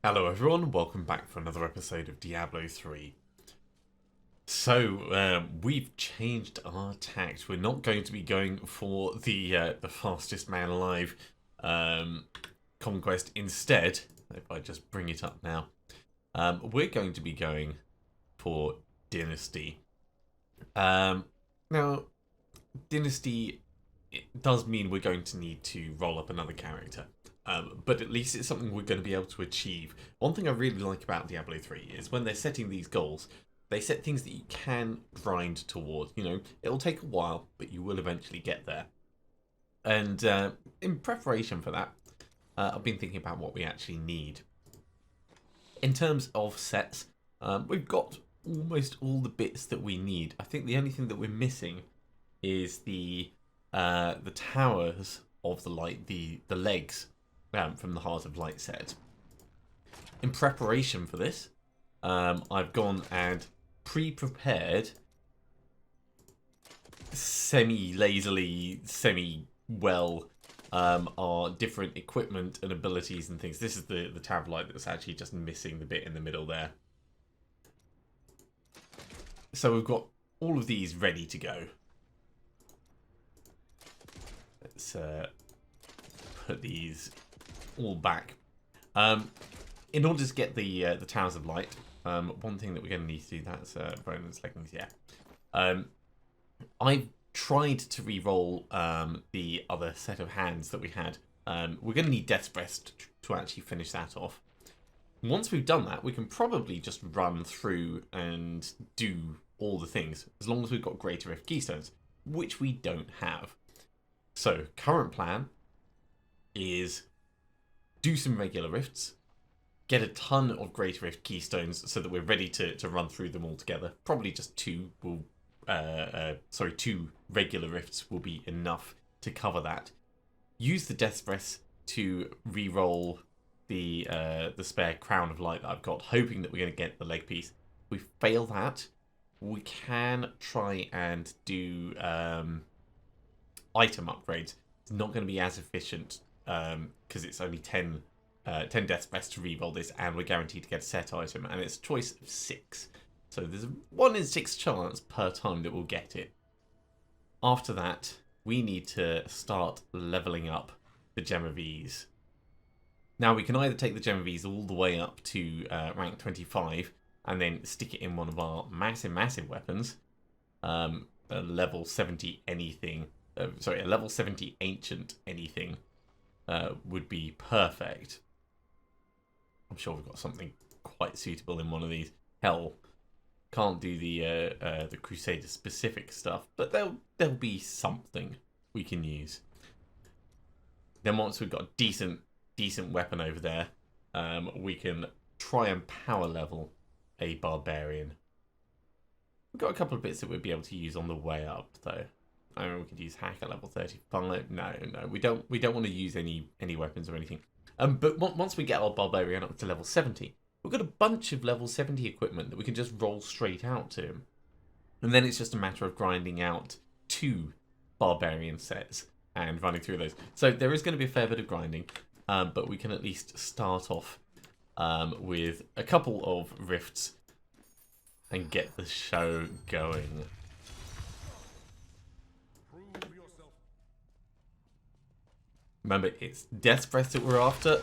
Hello everyone, welcome back for another episode of Diablo 3. So, we've changed our tact. We're not going to be going for the fastest man alive conquest. Instead, if I just bring it up now, we're going to be going for Dynasty. Now, Dynasty, it does mean we're going to need to roll up another character. But at least it's something we're going to be able to achieve. One thing I really like about Diablo 3 is when they're setting these goals, they set things that you can grind towards. You know, it'll take a while, but you will eventually get there. And in preparation for that, I've been thinking about what we actually need. In terms of sets, we've got almost all the bits that we need. I think the only thing that we're missing is the towers of the light, the legs. From the Heart of Light set. In preparation for this, I've gone and pre-prepared semi-lazily, semi-well our different equipment and abilities and things. This is the Tower of Light that's actually just missing the bit in the middle there. So we've got all of these ready to go. Let's put these all back. In order to get the Towers of Light, one thing that we're going to need to do, that's Brandon's leggings, yeah. I've tried to re-roll the other set of hands that we had. We're going to need Death's Breast to actually finish that off. Once we've done that, we can probably just run through and do all the things, as long as we've got Greater Rift Keystones, which we don't have. So, current plan is do some regular rifts, get a ton of Greater Rift Keystones so that we're ready to run through them all together. Probably just two regular rifts will be enough to cover that. Use the Death's Breath to re-roll the spare Crown of Light that I've got, hoping that we're going to get the leg piece. If we fail that, we can try and do item upgrades. It's not going to be as efficient because it's only 10 Death's Breath to re-roll this, and we're guaranteed to get a set item, and it's a choice of 6. So there's a 1 in 6 chance per time that we'll get it. After that, we need to start leveling up the Gem of Ease. Now, we can either take the Gem of Ease all the way up to rank 25, and then stick it in one of our massive weapons, a level 70 anything. A level 70 ancient anything would be perfect. I'm sure we've got something quite suitable in one of these. Hell, can't do the Crusader specific stuff, but there'll be something we can use. Then once we've got a decent weapon over there, we can try and power level a barbarian. We've got a couple of bits that we'll be able to use on the way up, though. I mean, we could use hack at level 35. No, we don't want to use any weapons or anything. But once we get our barbarian up to level 70, we've got a bunch of level 70 equipment that we can just roll straight out to him. And then it's just a matter of grinding out 2 barbarian sets and running through those. So there is going to be a fair bit of grinding, but we can at least start off with a couple of rifts and get the show going. Remember, it's Death's Breath that we're after.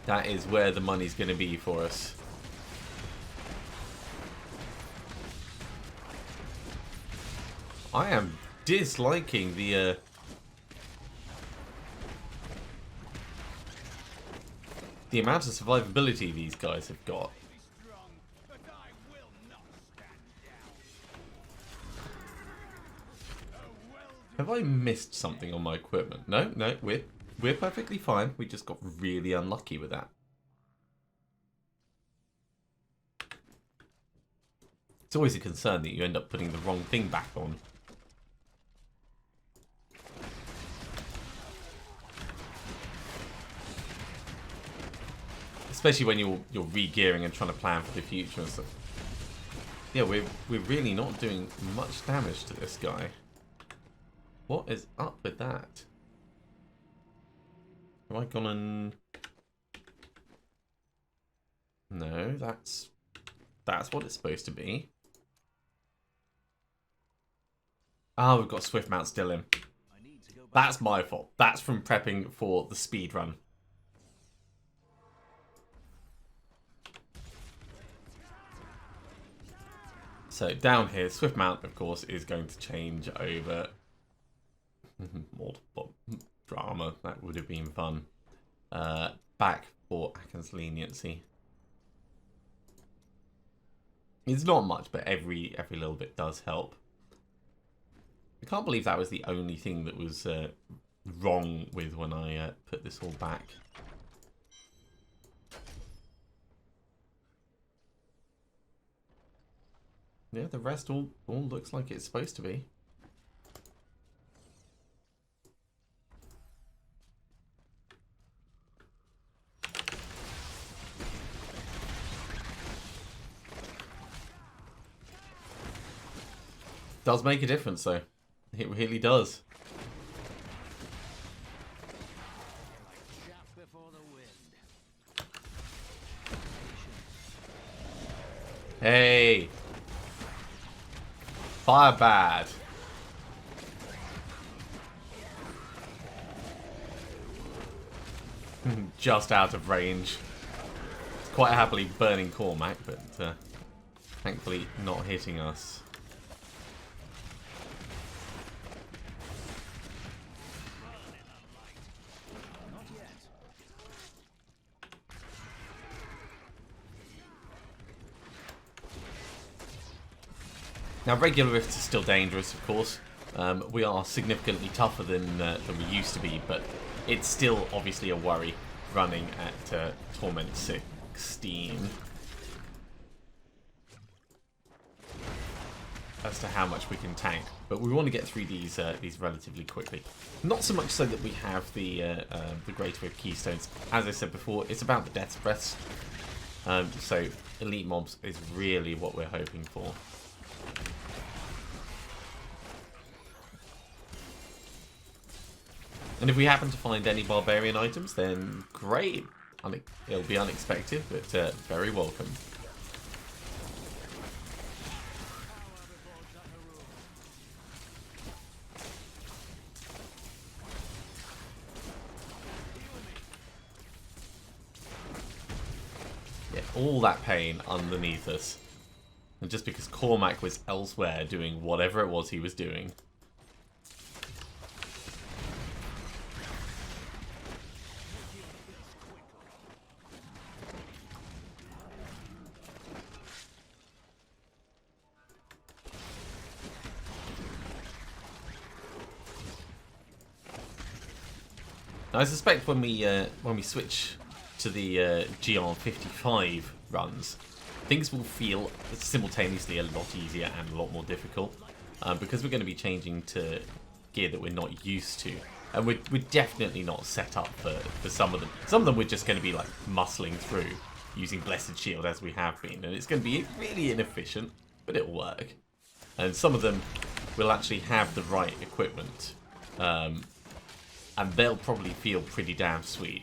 That is where the money's going to be for us. I am disliking the amount of survivability these guys have got. Have I missed something on my equipment? No, we're perfectly fine. We just got really unlucky with that. It's always a concern that you end up putting the wrong thing back on. Especially when you're re-gearing and trying to plan for the future and stuff. Yeah, we're really not doing much damage to this guy. What is up with that? Have I gone and... No, that's what it's supposed to be. Ah, we've got Swift Mount still in. That's my fault. That's from prepping for the speed run. So down here, Swift Mount, of course, is going to change over. More drama. That would have been fun. Back for Akan's leniency. It's not much, but every little bit does help. I can't believe that was the only thing that was wrong with when I put this all back. Yeah, the rest all looks like it's supposed to be. Does make a difference though. It really does. Hey! Fire bad. Just out of range. Quite happily burning Cormac, but thankfully not hitting us. Now, regular rifts are still dangerous, of course. We are significantly tougher than we used to be, but it's still obviously a worry running at Torment 16 as to how much we can tank. But we want to get through these relatively quickly. Not so much so that we have the Greater Rift Keystones. As I said before, it's about the Death's Breaths. So elite mobs is really what we're hoping for. And if we happen to find any barbarian items, then great. It'll be unexpected, but very welcome. Yeah, all that pain underneath us. And just because Cormac was elsewhere doing whatever it was he was doing. Now, I suspect when we switch to the GR55 runs, things will feel simultaneously a lot easier and a lot more difficult because we're going to be changing to gear that we're not used to, and we're definitely not set up for some of them. Some of them we're just going to be like muscling through using Blessed Shield as we have been, and it's going to be really inefficient, but it'll work. And some of them will actually have the right equipment. And they'll probably feel pretty damn sweet.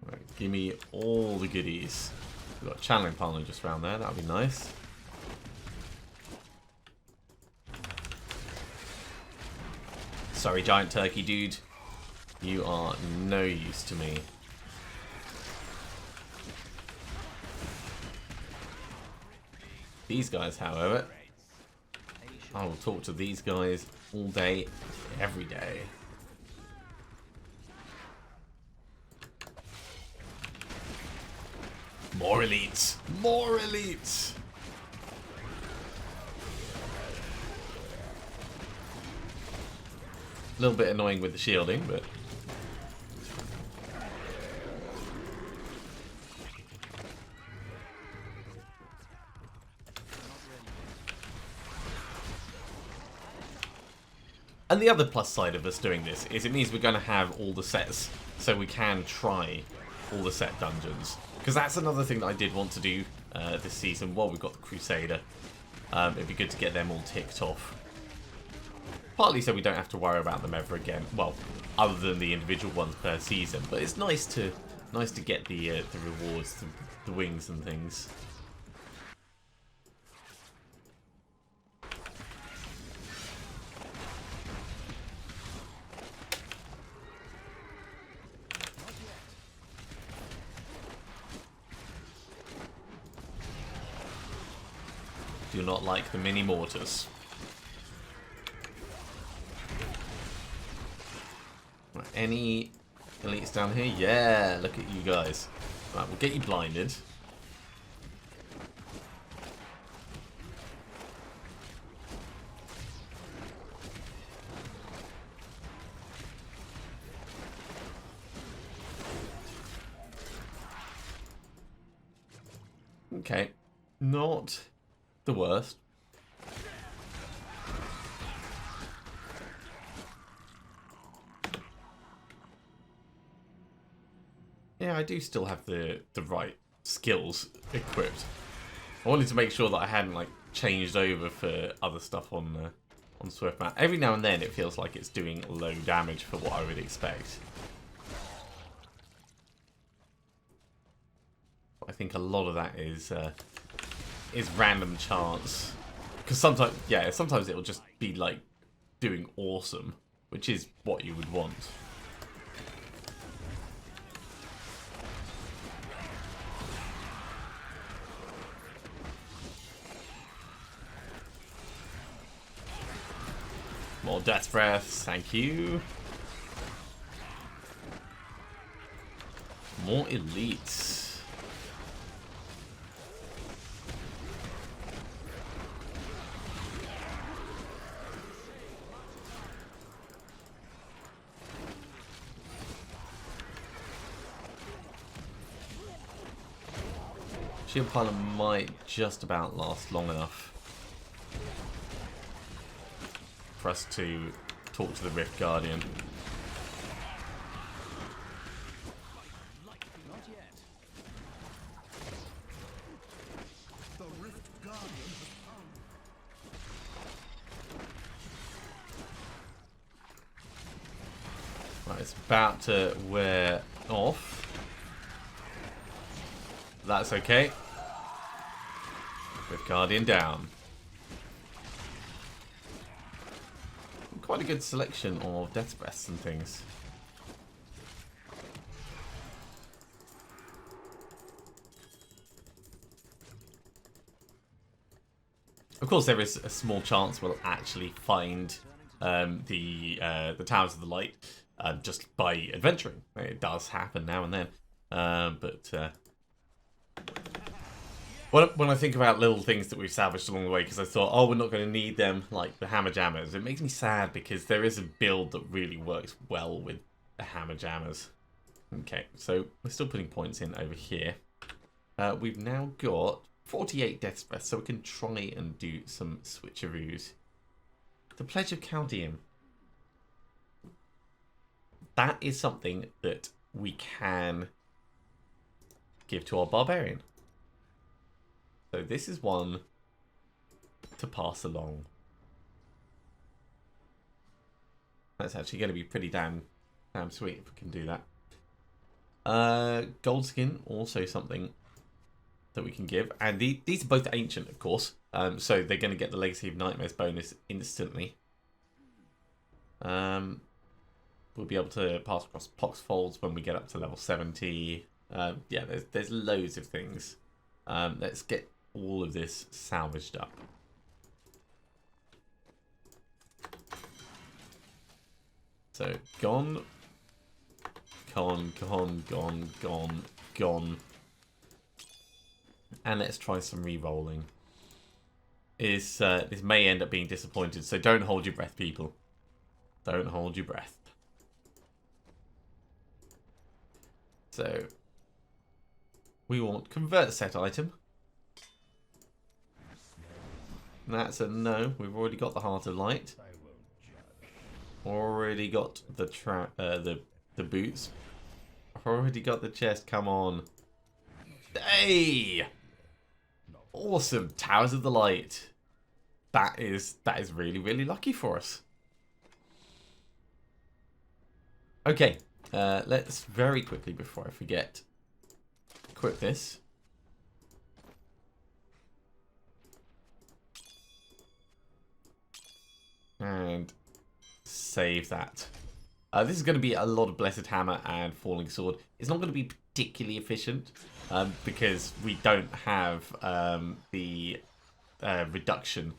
Right, give me all the goodies. We've got a channeling partner just around there, that'll be nice. Sorry, giant turkey dude. You are no use to me. These guys, however, I will talk to these guys all day, every day. More elites! More elites! A little bit annoying with the shielding, but... And the other plus side of us doing this is it means we're going to have all the sets, so we can try all the set dungeons. Because that's another thing that I did want to do this season while we've got the Crusader. It'd be good to get them all ticked off. Partly so we don't have to worry about them ever again. Well, other than the individual ones per season. But it's nice to get the rewards, the wings and things. Do not like the mini mortars. Right, any elites down here? Yeah, look at you guys. Right, we'll get you blinded. Okay, not the worst. Yeah, I do still have the right skills equipped. I wanted to make sure that I hadn't like changed over for other stuff on Swiftmap. Every now and then it feels like it's doing low damage for what I would expect. I think a lot of that is random chance. Because sometimes, yeah, sometimes it'll just be like doing awesome, which is what you would want. More death breaths, thank you. More elites. Shield Pilot might just about last long enough for us to talk to the Rift Guardian. Right, it's about to wear off. That's okay. Rift Guardian down. Quite a good selection of death breaths and things. Of course, there is a small chance we'll actually find the Towers of the Light just by adventuring. It does happen now and then, When I think about little things that we've salvaged along the way, because I thought, oh, we're not going to need them, like the Hammer Jammers, it makes me sad because there is a build that really works well with the Hammer Jammers. Okay, so we're still putting points in over here. We've now got 48 death breaths, so we can try and do some switcheroos. The Pledge of Chaldean. That is something that we can give to our Barbarian. So this is one to pass along. That's actually going to be pretty damn sweet if we can do that. Gold skin, also something that we can give. And these are both ancient, of course. So they're going to get the Legacy of Nightmares bonus instantly. We'll be able to pass across pox folds when we get up to level 70. Yeah, there's loads of things. Let's get all of this salvaged up. So, gone. And let's try some re-rolling. This may end up being disappointed, so don't hold your breath, people. Don't hold your breath. So, we want convert set item. That's a no. We've already got the Heart of Light. Already got the boots. Already got the chest. Come on. Hey! Awesome. Towers of the Light. That is really, really lucky for us. Okay. Let's very quickly, before I forget, equip this. And save that. This is going to be a lot of Blessed Hammer and Falling Sword. It's not going to be particularly efficient because we don't have the reduction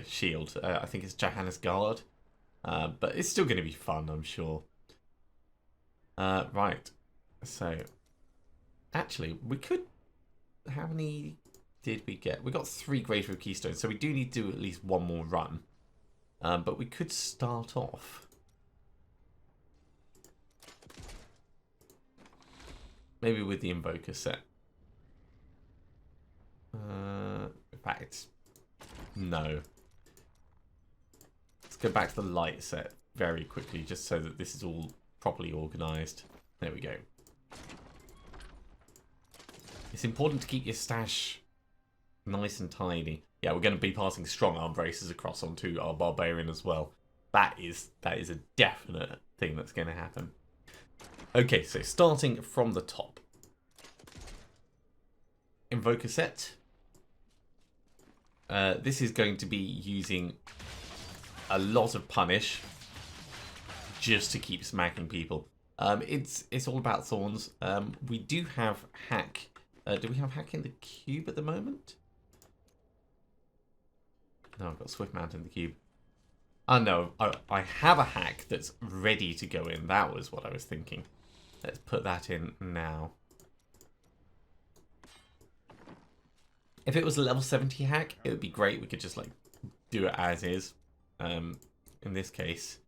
shield. I think it's Johanna's Guard. But it's still going to be fun, I'm sure. Right. So, actually, we could... How many did we get? We got 3 Greater Keystones, so we do need to do at least one more run. But we could start off. Maybe with the Invoker set. In fact, no. Let's go back to the light set very quickly, just so that this is all properly organised. There we go. It's important to keep your stash nice and tidy. Yeah, we're going to be passing strong arm braces across onto our Barbarian as well. That is a definite thing that's going to happen. Okay, so starting from the top. Invoker set. This is going to be using a lot of punish just to keep smacking people. It's all about thorns. We do have hack. Do we have hack in the cube at the moment? No, I've got Swift Mount in the cube. Oh no, I have a hack that's ready to go in. That was what I was thinking. Let's put that in now. If it was a level 70 hack, it would be great. We could just like do it as is. In this case.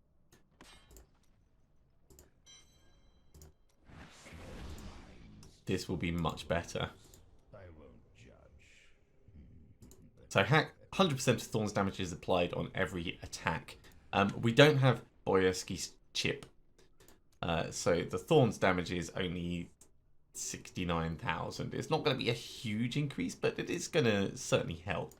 This will be much better. So hack 100% of Thorns damage is applied on every attack. We don't have Boyerski's chip. So the Thorns damage is only 69,000. It's not going to be a huge increase, but it is going to certainly help.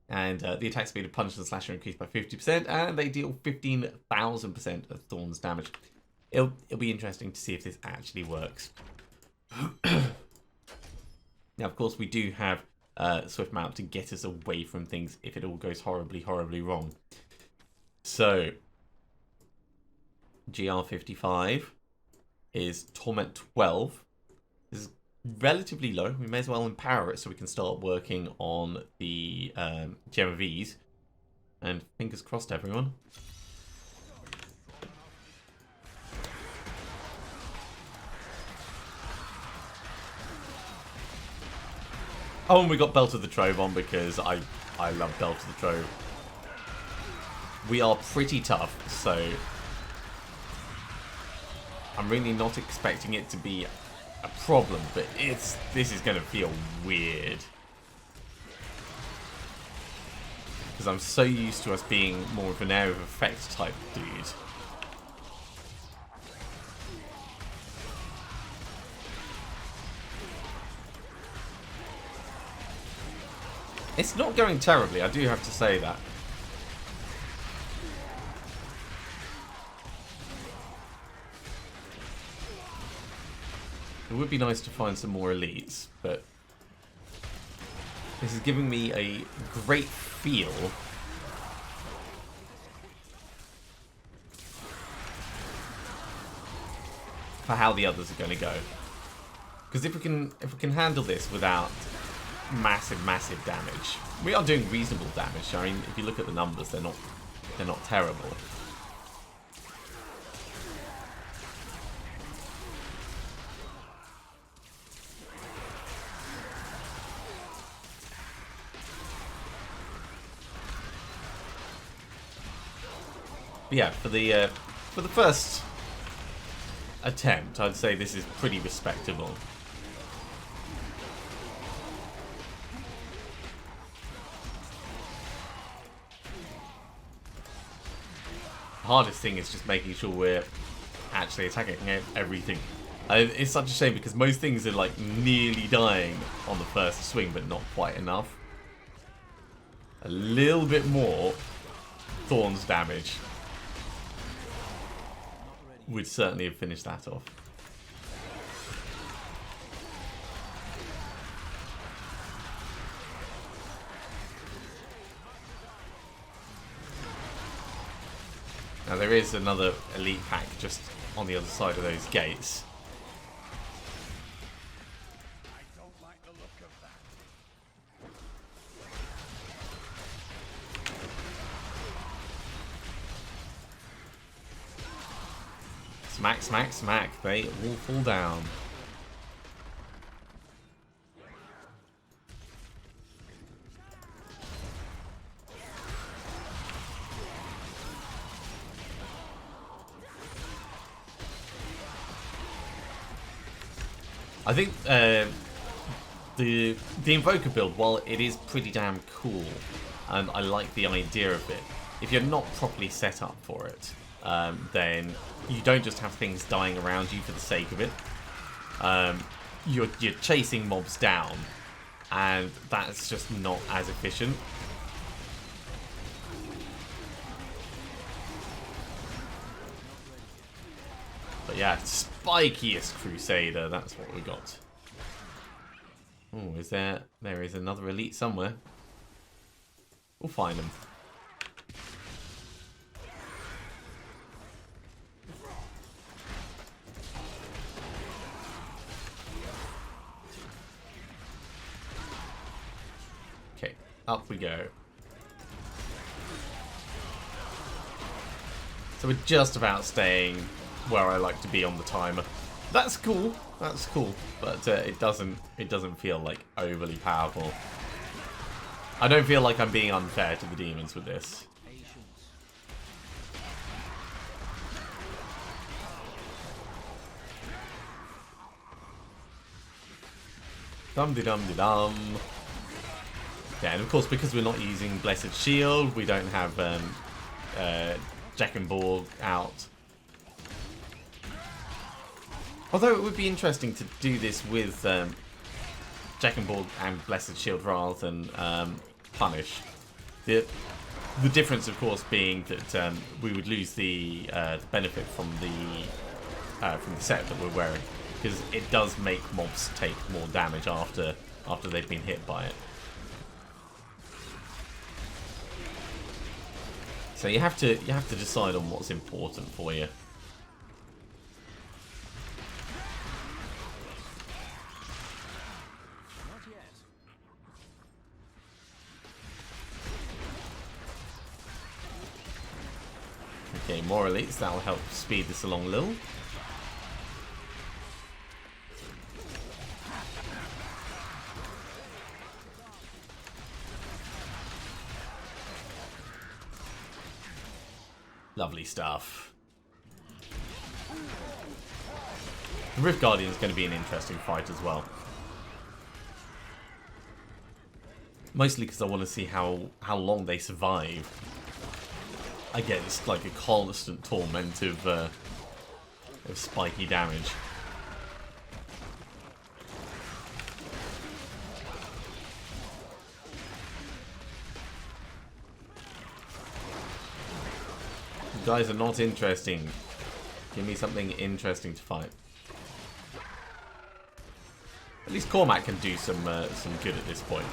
And the attack speed of Punch and Slash are increased by 50%, and they deal 15,000% of Thorns damage. It'll be interesting to see if this actually works. Now, of course, we do have Swift Mount to get us away from things if it all goes horribly, horribly wrong. So, GR55 is Torment 12. This is relatively low. We may as well empower it so we can start working on the Gem of Ease. And fingers crossed, everyone. Oh, and we got Belt of the Trove on because I love Belt of the Trove. We are pretty tough, so I'm really not expecting it to be a problem, but this is going to feel weird. Because I'm so used to us being more of an area of effect type dude. It's not going terribly, I do have to say that. It would be nice to find some more elites, but this is giving me a great feel for how the others are going to go. Because if we can handle this without massive damage, we are doing reasonable damage. I mean, if you look at the numbers, they're not terrible. But yeah, for the first attempt, I'd say this is pretty respectable. hardest thing is just making sure we're actually attacking everything. It's such a shame because most things are like nearly dying on the first swing, but not quite enough. A little bit more Thorns damage would certainly have finished that off. Now there is another elite pack just on the other side of those gates. I don't like the look of that. Smack, smack, smack. They all fall down. I think the Invoker build, while it is pretty damn cool, and I like the idea of it, if you're not properly set up for it, then you don't just have things dying around you for the sake of it. You're chasing mobs down, and that's just not as efficient. But yeah, spikiest Crusader, that's what we got. Oh, there is another elite somewhere. We'll find him. Okay, up we go. So we're just about staying where I like to be on the timer. That's cool. That's cool, but it doesn't feel like overly powerful. I don't feel like I'm being unfair to the demons with this. Dum-de-dum-de-dum. Yeah, and of course, because we're not using Blessed Shield, we don't have Jack and Borg out. Although it would be interesting to do this with Jack and Borg and Blessed Shield rather than Punish. The difference, of course, being that we would lose the benefit from the set that we're wearing, because it does make mobs take more damage after they've been hit by it. So you have to decide on what's important for you. Okay, more elites, that'll help speed this along a little. Lovely stuff. The Rift Guardian is going to be an interesting fight as well. Mostly because I want to see how long they survive against like a constant torment of spiky damage. You guys are not interesting. Give me something interesting to fight. At least Cormac can do some good at this point.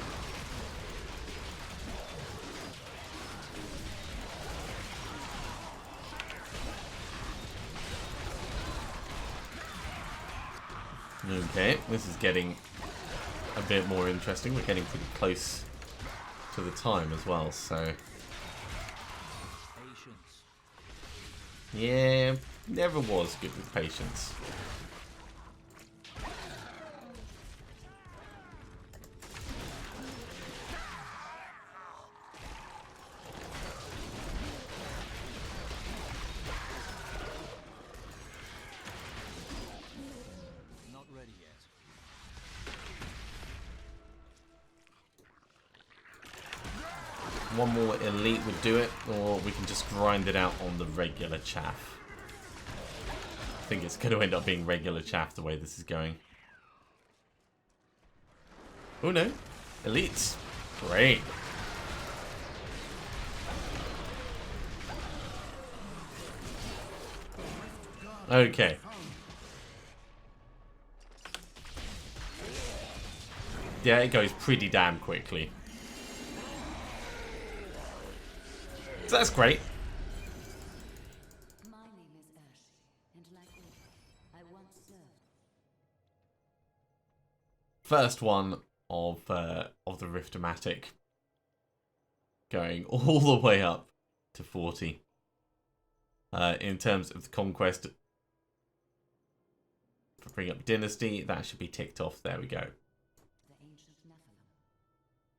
Okay, this is getting a bit more interesting. We're getting pretty close to the time as well, so... Yeah, never was good with patience. one more elite would do it, or we can just grind it out on the regular chaff. I think it's going to end up being regular chaff the way this is going. Oh no, elites. Great. Okay. Yeah, it goes pretty damn quickly. So that's great. My name is Urshi, and like you, I once served. First one of the Riftomatic, going all the way up to 40. In terms of the conquest, for bring up Dynasty, that should be ticked off. There we go. The ancient Nephilim.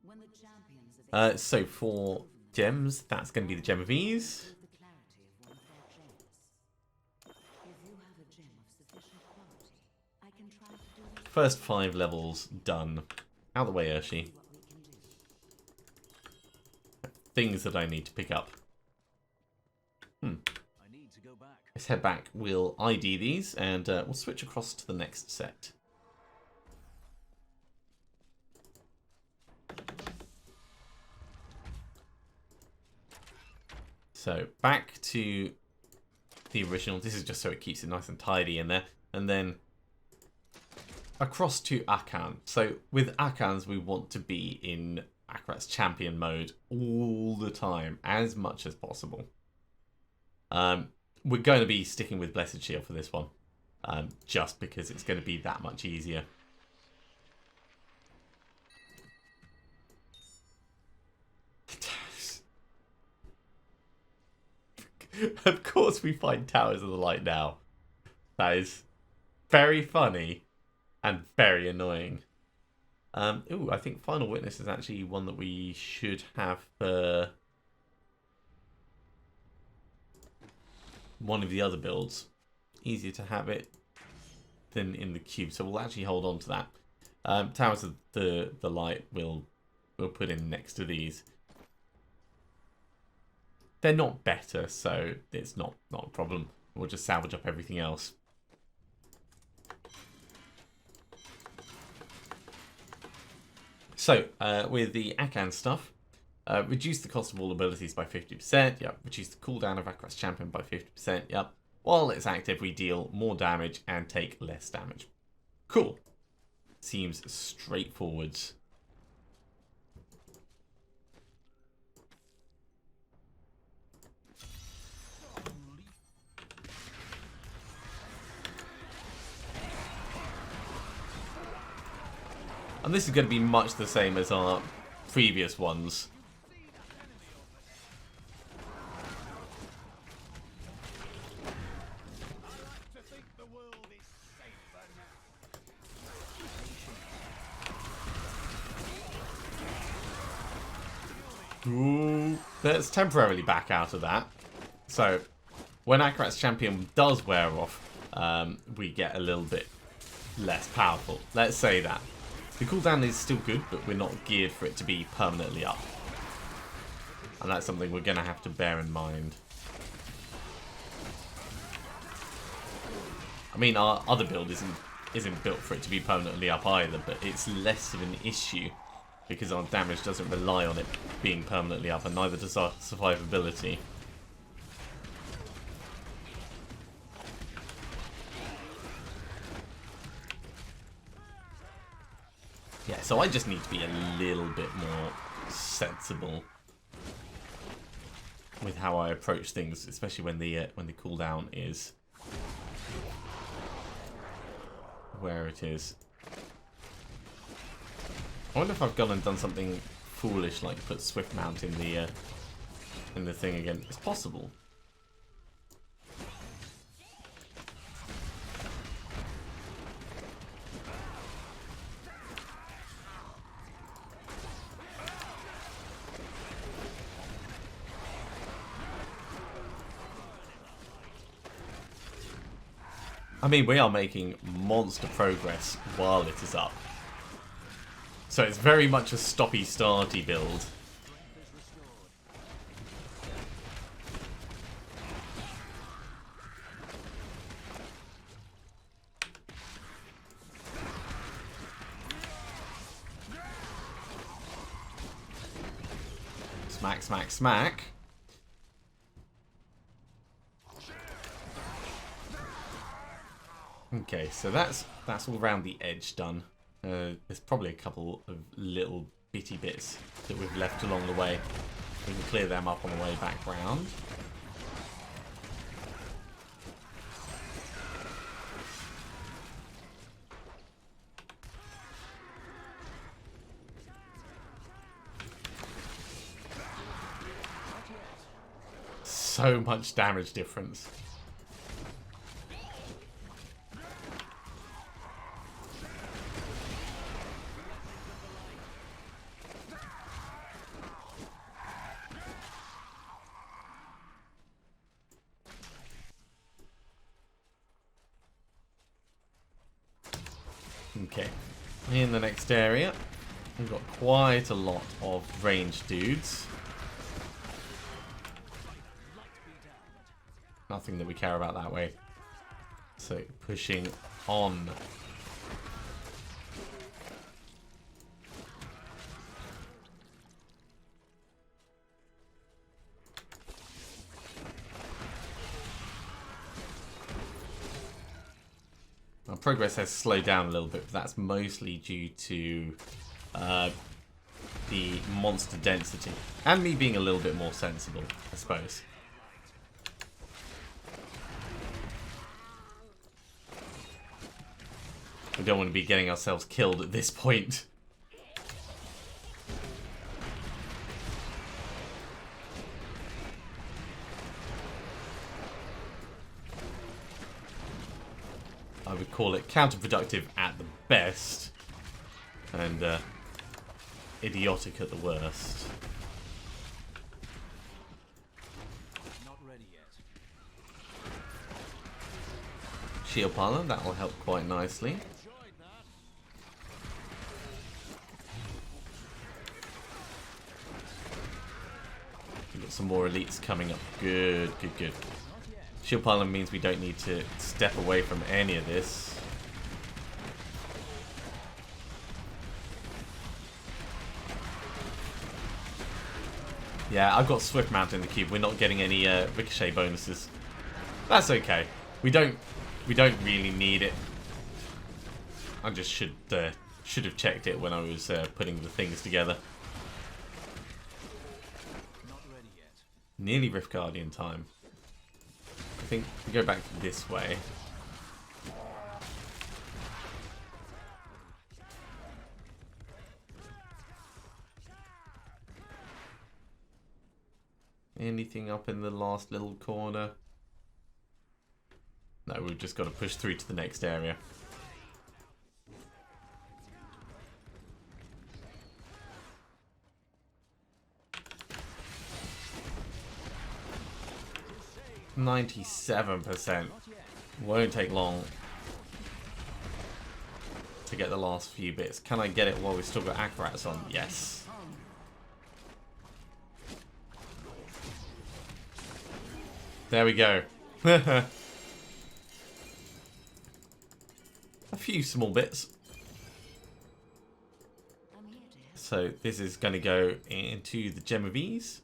When the champions of So for gems, that's going to be the Gem of Ease. the clarity of one of their gems. If you have a gem of sufficient quality, I can try to do this. First 5 levels done. Out the way, Urshi. What we can do. Things that I need to pick up. I need to go back. Let's head back. We'll ID these, and we'll switch across to the next set. So back to the original. This is just so it keeps it nice and tidy in there. And then across to Akan. So with Akans, we want to be in Akarat's champion mode all the time, as much as possible. We're going to be sticking with Blessed Shield for this one, just because it's going to be that much easier. Of course we find Towers of the Light now. That is very funny and very annoying. Ooh, I think Final Witness is actually one that we should have for one of the other builds. Easier to have it than in the cube, so we'll actually hold on to that. Towers of the Light we'll put in next to these. They're not better, so it's not a problem. We'll just salvage up everything else. So, with the Akan stuff, reduce the cost of all abilities by 50%, yep. Reduce the cooldown of Akarat's champion by 50%, yep. While it's active, we deal more damage and take less damage. Cool. Seems straightforward. And this is going to be much the same as our previous ones. Ooh, let's temporarily back out of that. So, when Akarat's champion does wear off, we get a little bit less powerful. Let's say that. The cooldown is still good, but we're not geared for it to be permanently up. And that's something we're going to have to bear in mind. I mean, our other build isn't built for it to be permanently up either, but it's less of an issue because our damage doesn't rely on it being permanently up, and neither does our survivability. Yeah, so I just need to be a little bit more sensible with how I approach things, especially when the cooldown is where it is. I wonder if I've gone and done something foolish, like put Swift Mount in the thing again. It's possible. I mean, we are making monster progress while it is up. So it's very much a stoppy-starty build. Smack, smack, smack. Okay, so that's all around the edge done. There's probably a couple of little bitty bits that we've left along the way. We can clear them up on the way back round. So much damage difference. Okay, in the next area, we've got quite a lot of ranged dudes. Nothing that we care about that way. So, pushing on. Our progress has slowed down a little bit, but that's mostly due to the monster density. And me being a little bit more sensible, I suppose. We don't want to be getting ourselves killed at this point. I would call it counterproductive at the best, and idiotic at the worst. Not ready yet. Shield Parlor, that will help quite nicely. Enjoyed that. We've got some more elites coming up. Good, good, good. Not yet. Shield Pylon means we don't need to step away from any of this. Yeah, I've got Swift Mount in the cube. We're not getting any ricochet bonuses. That's okay. We don't really need it. I just should have checked it when I was putting the things together. Not ready yet. Nearly Rift Guardian time. I think we go back this way. Anything up in the last little corner? No, we've just got to push through to the next area. Crusade. 97%. Not yet. Won't take long to get the last few bits. Can I get it while we've still got Acrats on? Yes. There we go. A few small bits. I'm here to help. So this is going to go into the Gem of Ease.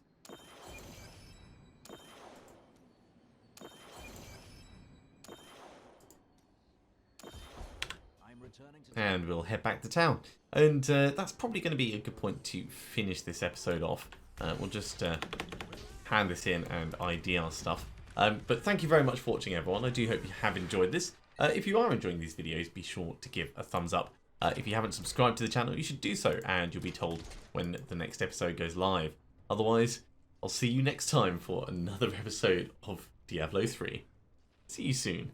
I'm returning to And we'll head back to town. And that's probably going to be a good point to finish this episode off. We'll just hand this in and ID our stuff. But thank you very much for watching, everyone. I do hope you have enjoyed this. If you are enjoying these videos, be sure to give a thumbs up. If you haven't subscribed to the channel, you should do so, and you'll be told when the next episode goes live. Otherwise, I'll see you next time for another episode of Diablo 3. See you soon.